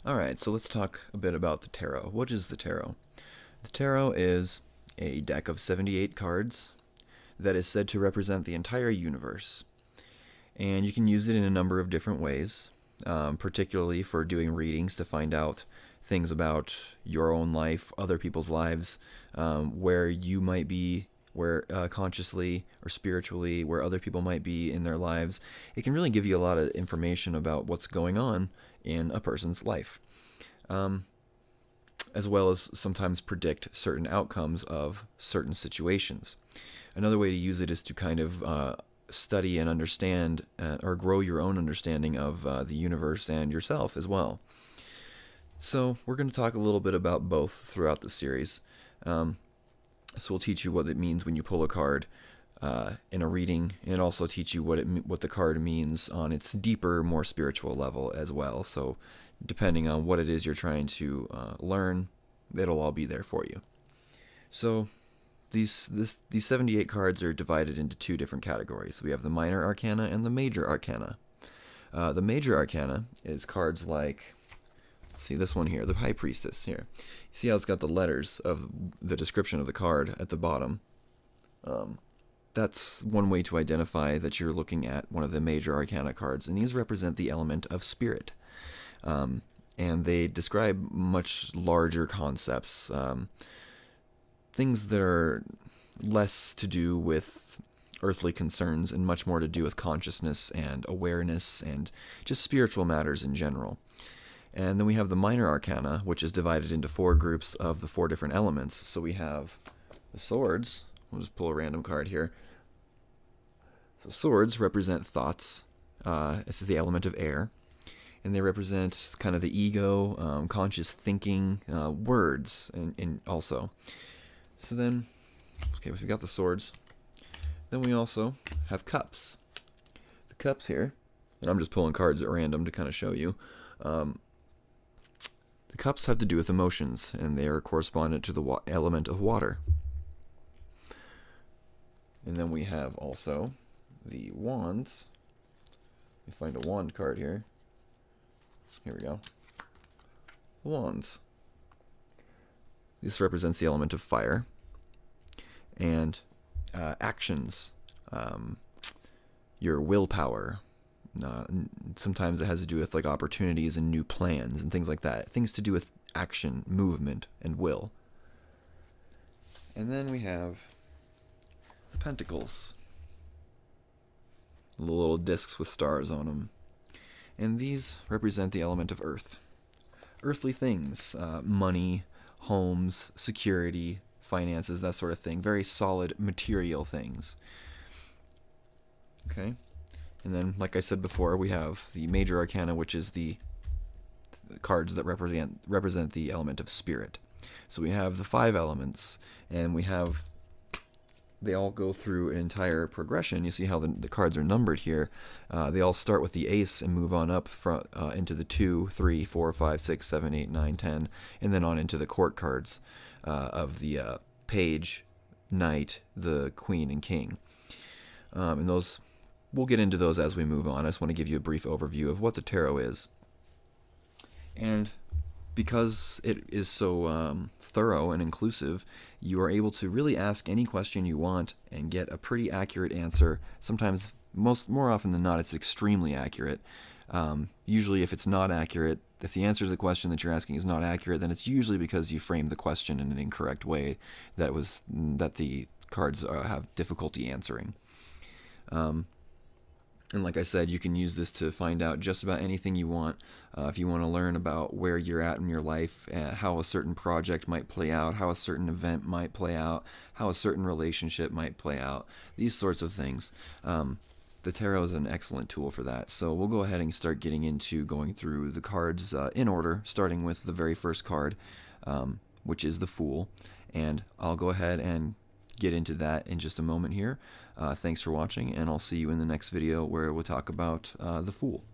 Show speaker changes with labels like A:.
A: Alright, so let's talk a bit about the tarot. What is the tarot? The tarot is a deck of 78 cards that is said to represent the entire universe. And you can use it in a number of different ways, particularly for doing readings to find out things about your own life, other people's lives, where you might be, where consciously or spiritually, where other people might be in their lives. It can really give you a lot of information about what's going on in a person's life, as well as sometimes predict certain outcomes of certain situations. Another way to use it is to kind of study and understand or grow your own understanding of the universe and yourself as well. So we're going to talk a little bit about both throughout the series. So we'll teach you what it means when you pull a card in a reading, and also teach you what the card means on its deeper, more spiritual level as well. So depending on what it is you're trying to learn, it'll all be there for you. So these 78 cards are divided into two different categories. So we have the minor arcana and the major arcana. The major arcana is cards like, see this one here, the High Priestess here. You see how it's got the letters of the description of the card at the bottom. That's one way to identify that you're looking at one of the major arcana cards, and these represent the element of spirit. And they describe much larger concepts, things that are less to do with earthly concerns and much more to do with consciousness and awareness and just spiritual matters in general. And then we have the minor arcana, which is divided into four groups of the four different elements. So we have the swords. We'll just pull a random card here. So swords represent thoughts. This is the element of air. And they represent kind of the ego, conscious thinking, words, and also. So then, okay, so we got the swords. Then we also have cups. The cups here, and I'm just pulling cards at random to kind of show you. The cups have to do with emotions, and they are correspondent to the element of water. And then we have also the wands. Let me find a wand card here. Here we go. Wands. This represents the element of fire. And actions, your willpower. Sometimes it has to do with like opportunities and new plans and things like that. Things to do with action, movement, and will. And then we have the pentacles. Little discs with stars on them. And these represent the element of earth. Earthly things, money, homes, security, finances, that sort of thing. Very solid material things. Okay? And then, like I said before, we have the major arcana, which is the cards that represent the element of spirit. So we have the 5 elements, and they all go through an entire progression. You see how the cards are numbered here. They all start with the ace and move on up into the 2, 3, 4, 5, 6, 7, 8, 9, 10, and then on into the court cards of the page, knight, the queen, and king. And those, we'll get into those as we move on. I just want to give you a brief overview of what the tarot is. And because it is so thorough and inclusive, you are able to really ask any question you want and get a pretty accurate answer. Sometimes, more often than not, it's extremely accurate. Usually if it's not accurate, if the answer to the question that you're asking is not accurate, then it's usually because you framed the question in an incorrect way that the cards have difficulty answering. And like I said, you can use this to find out just about anything you want. If you want to learn about where you're at in your life, how a certain project might play out, how a certain event might play out, how a certain relationship might play out, these sorts of things. The tarot is an excellent tool for that. So we'll go ahead and start getting into going through the cards in order, starting with the very first card, which is the Fool. And I'll go ahead and get into that in just a moment here. Thanks for watching, and I'll see you in the next video where we'll talk about the Fool.